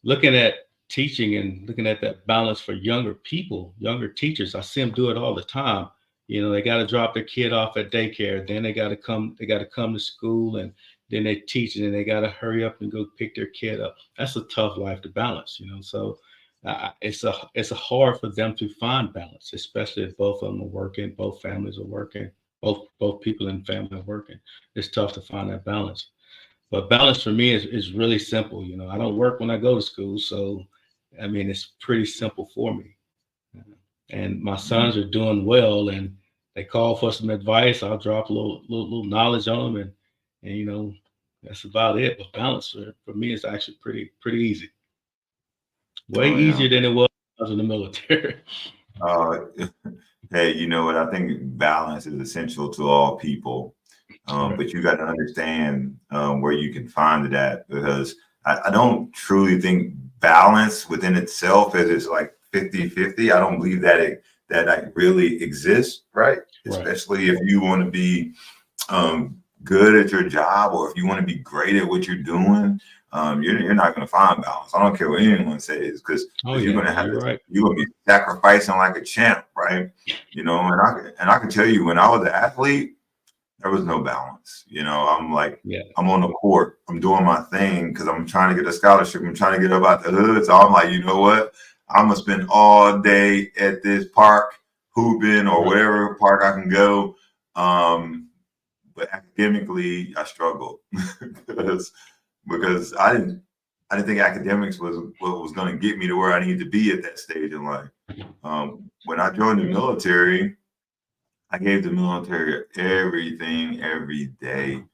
looking at teaching and looking at that balance for younger people, younger teachers, I see them do it all the time. They got to drop their kid off at daycare, then they got to come to school, and then they teach, and then they got to hurry up and go pick their kid up. That's a tough life to balance, so it's hard for them to find balance, especially if both of them are working, both families are working, both people in the family are working. It's tough to find that balance. But balance for me is really simple. I don't work when I go to school, so I mean it's pretty simple for me. And my sons are doing well, and they call for some advice. I'll drop a little knowledge on them, and that's about it. But balance for me is actually pretty easy. Way easier than it was when I was in the military. Hey, you know what? I think balance is essential to all people. But you got to understand where you can find it at, because I don't truly think balance within itself is like 50-50. I don't believe that that really exists, right? Especially if you want to be good at your job, or if you want to be great at what you're doing, you're not going to find balance. I don't care what anyone says, because you're going to have you're going to be sacrificing like a champ, right? And I can tell you, when I was an athlete, there was no balance. I'm like, I'm on the court, I'm doing my thing because I'm trying to get a scholarship, I'm trying to get up out the hood. So I'm like, you know what? I'm gonna spend all day at this park hooping, or wherever park I can go. But academically, I struggled because I didn't think academics was what was going to get me to where I needed to be at that stage in life. When I joined the military, I gave the military everything every day.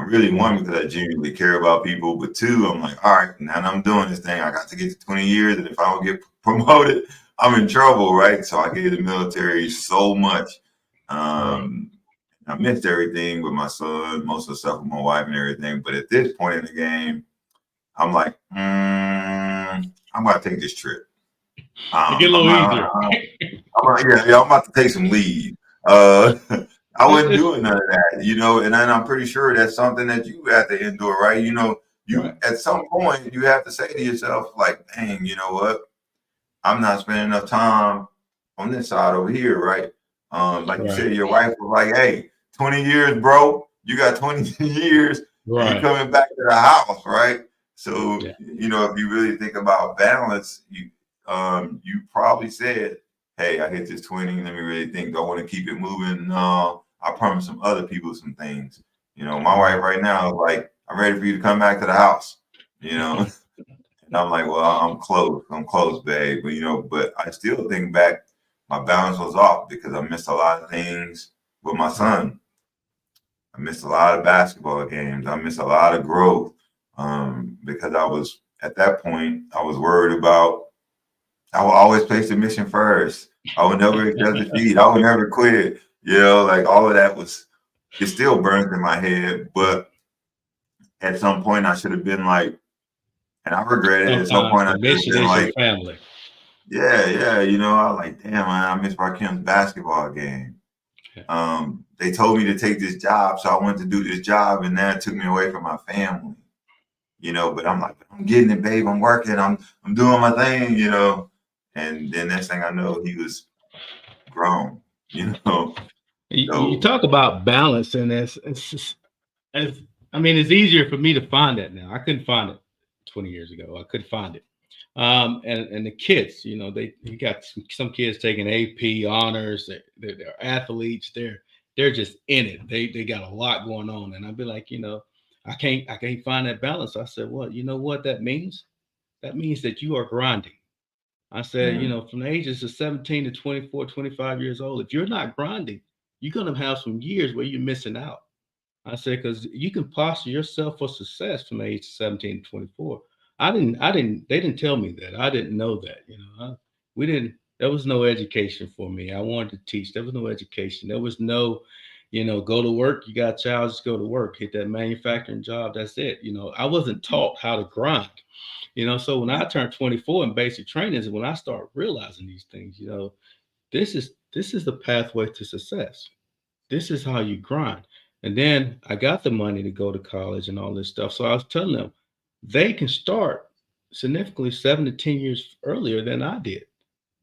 really, one, because I genuinely care about people, but two, I'm like, all right, now that I'm doing this thing, I got to get to 20 years, and if I don't get promoted, I'm in trouble, right? So I gave the military so much. I missed everything with my son, most of the stuff with my wife and everything. But at this point in the game, I'm like, I'm about to take this trip. It get a little easier. I'm about to take some leave. I wasn't doing none of that, and then I'm pretty sure that's something that you have to endure, right? Right. At some point you have to say to yourself, like, dang, you know what? I'm not spending enough time on this side over here, right? Like you said, your wife was like, hey, 20 years, bro. You got 20 years and you're coming back to the house, right? So, if you really think about balance, you probably said, hey, I hit this 20. Let me really think. Do I want to keep it moving? No, I promised some other people some things. My wife right now is like, I'm ready for you to come back to the house, And I'm like, well, I'm close, babe. But I still think back, my balance was off because I missed a lot of things with my son. I missed a lot of basketball games. I missed a lot of growth because at that point, I was worried about, I will always place the mission first. I would never accept defeat. I would never quit. Like all of that it still burns in my head. But at some point, I should have been like, and I regret it. At some point, I should have been like, family. Yeah. I was like, damn, man, I missed Marquin's basketball game. They told me to take this job, so I went to do this job, and that took me away from my family. But I'm like, I'm getting it, babe. I'm working. I'm doing my thing. And then next thing I know, he was grown. You talk about balance, and it's easier for me to find that now. I couldn't find it 20 years ago. I couldn't find it. And the kids, you got some kids taking AP honors. They're athletes. They're just in it. They got a lot going on. And I'd be like, I can't find that balance. I said, well, you know what that means? That means that you are grinding. I said, from the ages of 17 to 24, 25 years old, if you're not grinding, you're going to have some years where you're missing out. I said, because you can posture yourself for success from the age of 17 to 24. They didn't tell me that. I didn't know that, there was no education for me. I wanted to teach. There was no education. There was no, go to work. You got a child, just go to work, hit that manufacturing job. That's it. I wasn't taught how to grind, so when I turned 24 in basic training is when I start realizing these things, this is the pathway to success. This is how you grind. And then I got the money to go to college and all this stuff. So I was telling them they can start significantly 7 to 10 years earlier than I did,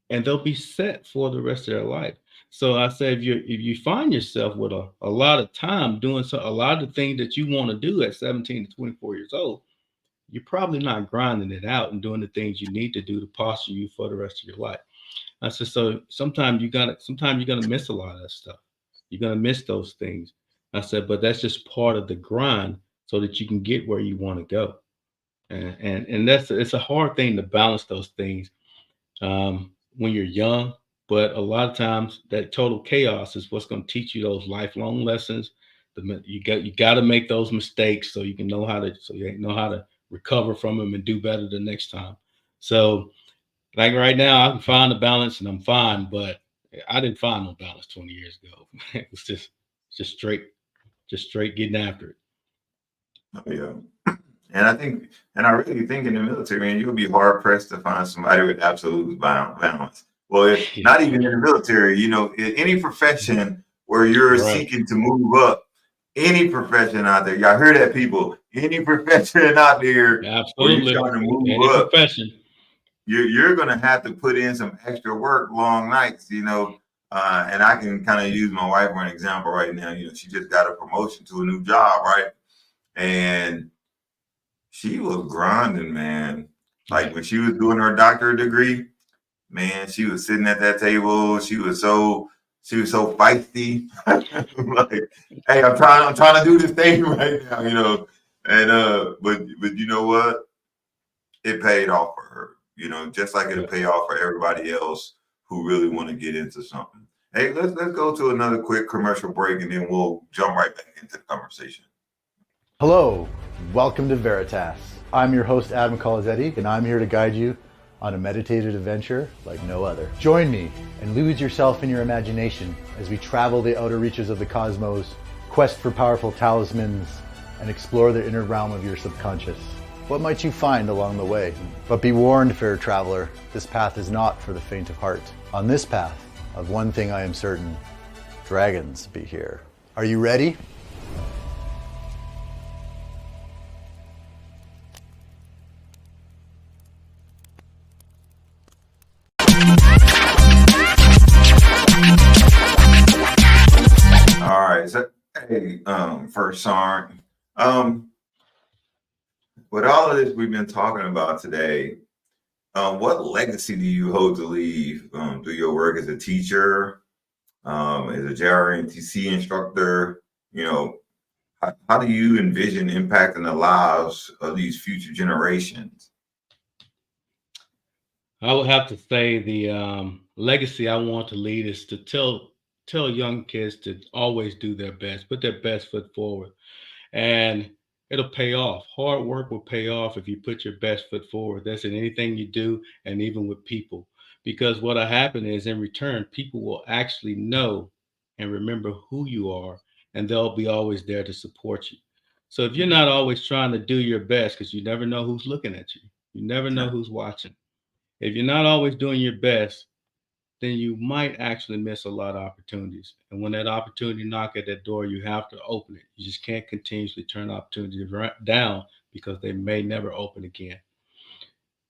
and they'll be set for the rest of their life. So I said, if you find yourself with a lot of time doing a lot of the things that you want to do at 17 to 24 years old, you're probably not grinding it out and doing the things you need to do to posture you for the rest of your life. I said, so sometimes you're gonna miss a lot of that stuff. You're gonna miss those things. I said, but that's just part of the grind so that you can get where you want to go. And it's a hard thing to balance those things when you're young. But a lot of times that total chaos is what's going to teach you those lifelong lessons. You got to make those mistakes so you know how to recover from them and do better the next time. So like right now, I can find the balance and I'm fine, but I didn't find no balance 20 years ago. It was just straight getting after it. Oh, yeah. And I really think in the military, man, you'll be hard pressed to find somebody with absolute balance. Well, not even in the military, in any profession where you're seeking to move up, any profession out there, y'all hear that, people? Any profession out there where you're trying to move up, profession, you're going to have to put in some extra work, long nights, and I can kind of use my wife for an example right now. She just got a promotion to a new job, right? And she was grinding, man. Like when she was doing her doctorate degree, man, she was sitting at that table. She was so feisty. Like, hey, I'm trying to do this thing right now, And but you know what? It paid off for her, just like it'll pay off for everybody else who really want to get into something. Hey, let's go to another quick commercial break and then we'll jump right back into the conversation. Hello, welcome to Veritas. I'm your host, Adam Colazetti, and I'm here to guide you on a meditative adventure like no other. Join me and lose yourself in your imagination as we travel the outer reaches of the cosmos, quest for powerful talismans, and explore the inner realm of your subconscious. What might you find along the way? But be warned, fair traveler, this path is not for the faint of heart. On this path, of one thing I am certain, dragons be here. Are you ready? All right. So, hey, first Sergeant, with all of this we've been talking about today, what legacy do you hope to leave through your work as a teacher, as a JROTC instructor? You know, how do you envision impacting the lives of these future generations? I would have to say the legacy I want to lead is to tell young kids to always do their best, put their best foot forward, and it'll pay off. Hard work will pay off if you put your best foot forward. That's in anything you do, and even with people. Because what'll happen is, in return, people will actually know and remember who you are, and they'll be always there to support you. So if you're not always trying to do your best, because you never know who's looking at you, you never know who's watching. If you're not always doing your best, then you might actually miss a lot of opportunities. And when that opportunity knock at that door, you have to open it. You just can't continuously turn opportunities down because they may never open again.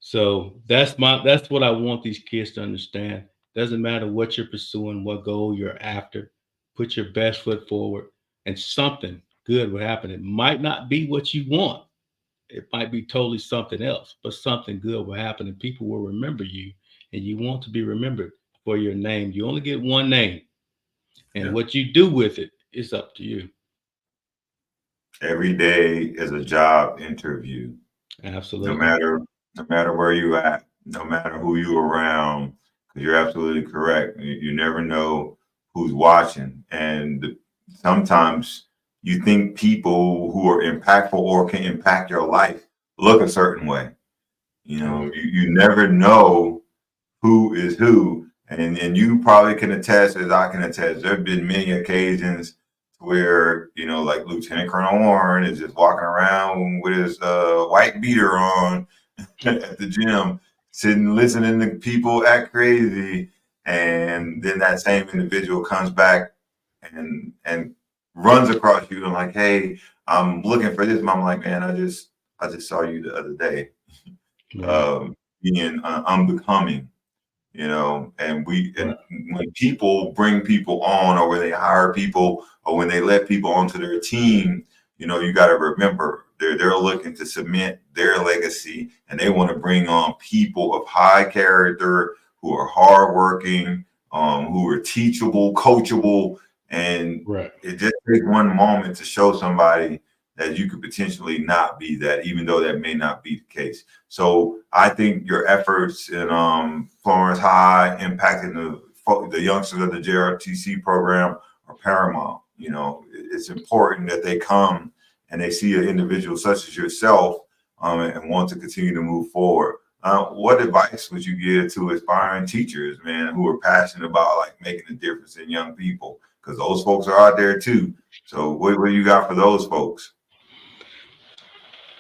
So that's what I want these kids to understand. Doesn't matter what you're pursuing, what goal you're after, put your best foot forward, and something good will happen. It might not be what you want. It might be totally something else, but something good will happen and people will remember you, and you want to be remembered for your name. You only get one name, and what you do with it is up to you. Every day is a job interview. Absolutely. No matter where you at, no matter who you around, because you're absolutely correct. You never know who's watching, and sometimes you think people who are impactful or can impact your life look a certain way. You know, you never know who is who. And you probably can attest, as I can attest, there have been many occasions where, you know, like Lieutenant Colonel Warren is just walking around with his white beater on at the gym, sitting, listening to people act crazy. And then that same individual comes back and runs across you and like, hey, I'm looking for this. And I'm like, man, I just saw you the other day, being unbecoming, you know. And when people bring people on, or when they hire people, or when they let people onto their team, you know, you got to remember they're looking to cement their legacy, and they want to bring on people of high character who are hardworking, who are teachable, coachable. And it just takes one moment to show somebody that you could potentially not be that, even though that may not be the case. So I think your efforts in Florence High impacting the youngsters of the JROTC program are paramount. You know, it's important that they come and they see an individual such as yourself and want to continue to move forward. What advice would you give to aspiring teachers, man, who are passionate about like making a difference in young people? Because those folks are out there too. So what do you got for those folks?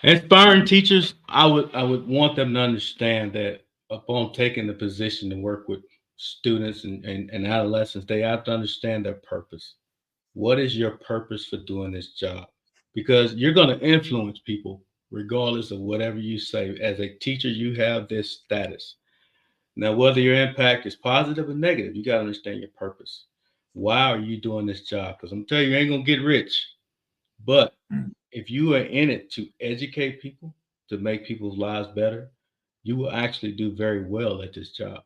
Aspiring teachers, I would want them to understand that upon taking the position to work with students and adolescents, they have to understand their purpose. What is your purpose for doing this job? Because you're going to influence people regardless of whatever you say. As a teacher, you have this status. Now, whether your impact is positive or negative, you got to understand your purpose. Why are you doing this job? Because I'm telling you, you ain't going to get rich. But if you are in it to educate people, to make people's lives better, you will actually do very well at this job.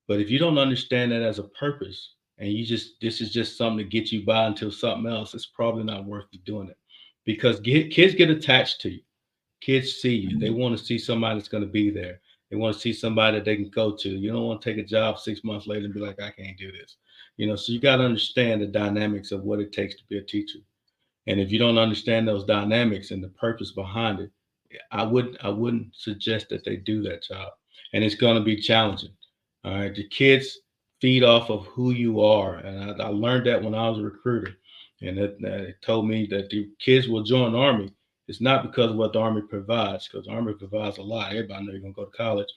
But if you don't understand that as a purpose, and this is just something to get you by until something else, it's probably not worth you doing it. Because kids get attached to you. Kids see you. They want to see somebody that's going to be there. They want to see somebody that they can go to. You don't want to take a job 6 months later and be like, I can't do this. You know, so you got to understand the dynamics of what it takes to be a teacher. And if you don't understand those dynamics and the purpose behind it, I wouldn't suggest that they do that job. And it's going to be challenging. All right. The kids feed off of who you are. And I learned that when I was a recruiter. And it told me that the kids will join the Army. It's not because of what the Army provides, because the Army provides a lot. Everybody knows you're going to go to college.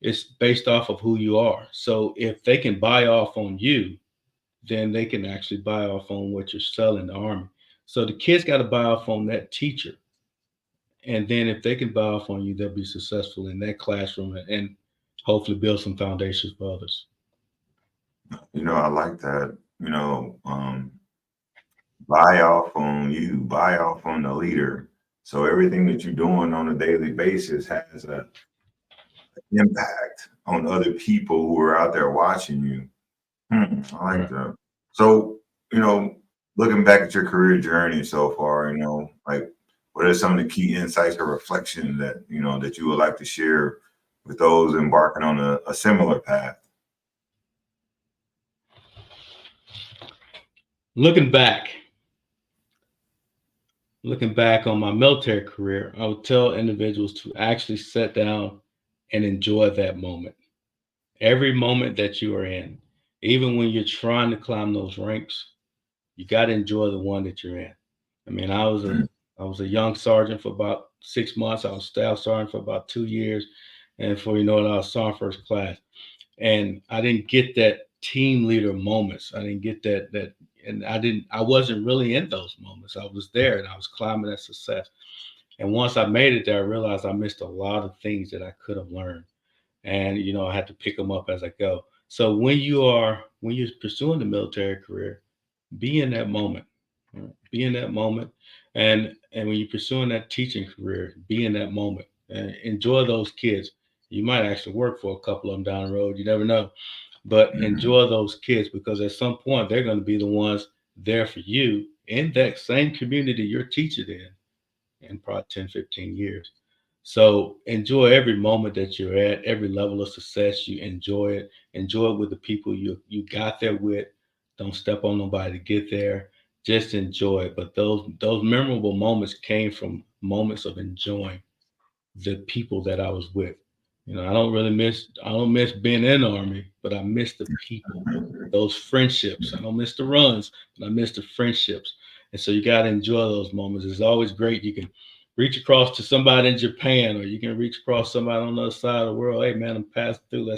It's based off of who you are. So if they can buy off on you, then they can actually buy off on what you're selling the Army. So the kids got to buy off on that teacher. And then if they can buy off on you, they'll be successful in that classroom and hopefully build some foundations for others. I like that. Buy off on you, buy off on the leader. So everything that you're doing on a daily basis has an impact on other people who are out there watching you. I like that. So, looking back at your career journey so far, like what are some of the key insights or reflections that, that you would like to share with those embarking on a similar path? Looking back on my military career, I would tell individuals to actually sit down and enjoy that moment. Every moment that you are in, even when you're trying to climb those ranks, you got to enjoy the one that you're in. I mean, I was a young sergeant for about 6 months. I was staff sergeant for about 2 years. And before you know it, I was sergeant first class. And I didn't get that team leader moments. I didn't get that. And I wasn't really in those moments. I was there and I was climbing that success. And once I made it there, I realized I missed a lot of things that I could have learned. And, I had to pick them up as I go. So when you're pursuing the military career, be in that moment, right? Be in that moment. And when you're pursuing that teaching career, be in that moment and enjoy those kids. You might actually work for a couple of them down the road. You never know. But enjoy those kids, because at some point they're going to be the ones there for you in that same community you're teaching in probably 10, 15 years. So enjoy every moment that you're at, every level of success. You enjoy it. Enjoy it with the people you got there with. Don't step on nobody to get there. Just enjoy it. But those memorable moments came from moments of enjoying the people that I was with. I don't miss being in the Army, but I miss the people, those friendships. I don't miss the runs, but I miss the friendships. And so you got to enjoy those moments. It's always great. You can reach across to somebody in Japan, or you can reach across somebody on the other side of the world. Hey man, I'm passing through.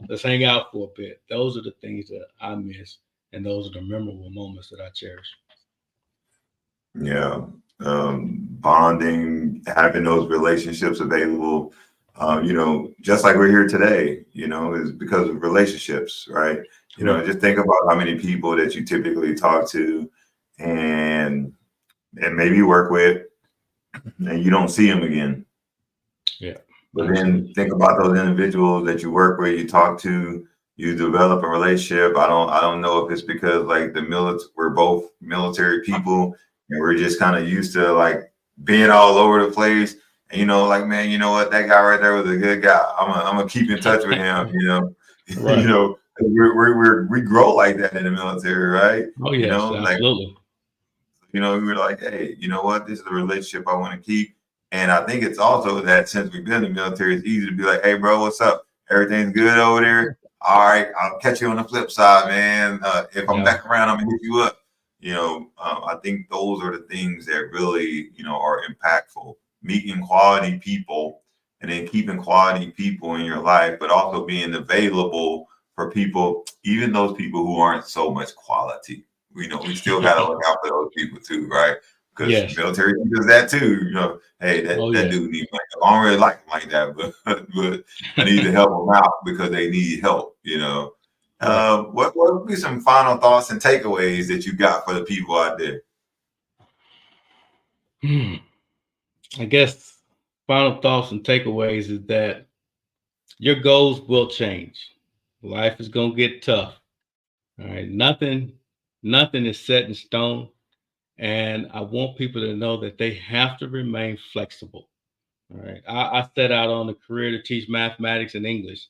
Let's hang out for a bit. Those are the things that I miss. And those are the memorable moments that I cherish. Yeah. Bonding, having those relationships available, just like we're here today, is because of relationships, right? Just think about how many people that you typically talk to and maybe work with, and you don't see them again. Yeah. But then think about those individuals that you work with, you talk to, you develop a relationship. I don't know if it's because like we're both military people and we're just kind of used to like being all over the place. And like, man, you know what? That guy right there was a good guy. I'm gonna keep in touch with him. Right. We grow like that in the military, right? Oh yes, absolutely. We were like, hey, you know what? This is a relationship I want to keep. And I think it's also that since we've been in the military, it's easy to be like, hey, bro, what's up? Everything's good over there. All right, I'll catch you on the flip side, man. If I'm back around, I'm gonna hit you up. I think those are the things that really, are impactful. Meeting quality people and then keeping quality people in your life, but also being available for people, even those people who aren't so much quality. We still got to look out for those people too, right? Because military does that too. Hey, that dude needs like, I don't really like him like that, but I need to help them out because they need help. What would be some final thoughts and takeaways that you got for the people out there? I guess final thoughts and takeaways is that your goals will change. Life is gonna get tough. All right, nothing is set in stone. And I want people to know that they have to remain flexible. All right. I set out on a career to teach mathematics and English,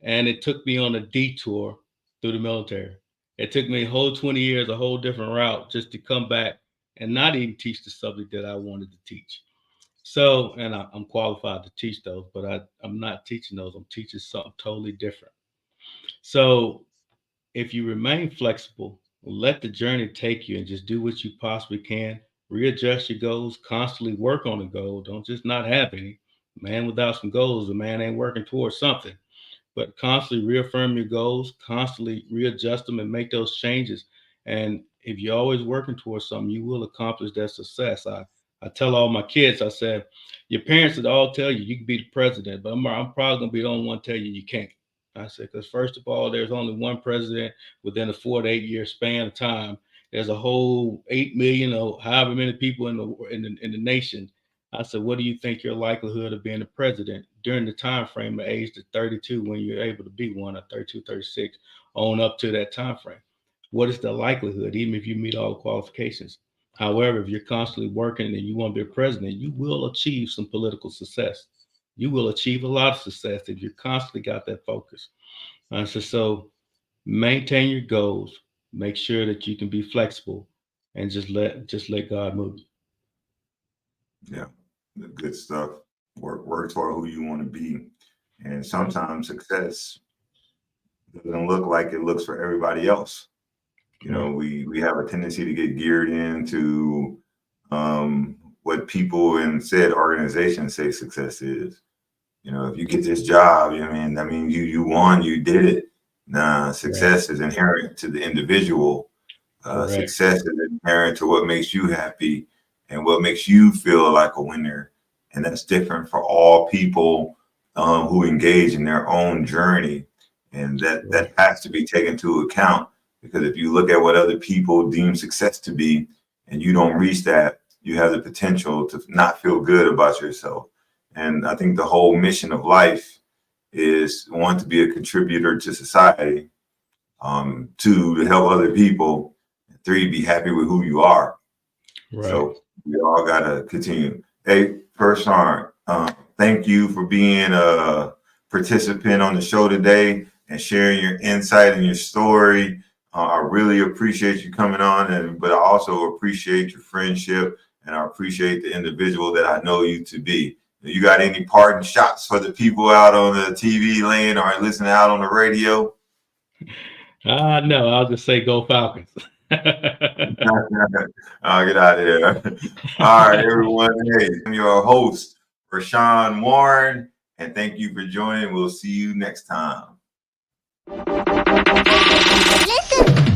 and it took me on a detour through the military. It took me a whole 20 years, a whole different route just to come back and not even teach the subject that I wanted to teach. So, and I'm qualified to teach those, but I'm not teaching those. I'm teaching something totally different. So if you remain flexible, let the journey take you and just do what you possibly can. Readjust your goals, constantly work on the goal. Don't just not have any. Man without some goals, a man ain't working towards something. But constantly reaffirm your goals, constantly readjust them and make those changes. And if you're always working towards something, you will accomplish that success. I tell all my kids, I said, your parents would all tell you can be the president, but I'm probably going to be the only one to tell you can't. I said, because first of all, there's only one president within a 4 to 8 year span of time. There's a whole 8 million or however many people in the nation. I said, what do you think your likelihood of being the president during the time frame of age to 32 when you're able to be one, or 32, 36, on up to that time frame? What is the likelihood, even if you meet all the qualifications? However, if you're constantly working and you want to be a president, you will achieve some political success. You will achieve a lot of success if you constantly got that focus. So maintain your goals, make sure that you can be flexible, and just let God move you. Yeah, the good stuff. Work toward who you want to be, and sometimes success doesn't look like it looks for everybody else. You know, we have a tendency to get geared into what people in said organizations say success is. You know, if you get this job, I mean, you won, you did it. Nah, success is inherent to the individual. Success is inherent to what makes you happy and what makes you feel like a winner. And that's different for all people who engage in their own journey. And that has to be taken into account, because if you look at what other people deem success to be and you don't reach that, you have the potential to not feel good about yourself. And I think the whole mission of life is, one, to be a contributor to society, two, to help other people, three, be happy with who you are. Right. So we all got to continue. Hey, Pershawn, thank you for being a participant on the show today and sharing your insight and your story. I really appreciate you coming on, but I also appreciate your friendship, and I appreciate the individual that I know you to be. You got any parting shots for the people out on the TV land or listening out on the radio? No, I'll just say go Falcons. I'll get out of here. All right, everyone. Hey, I'm your host, Rashawn Warren, and thank you for joining. We'll see you next time. Listen.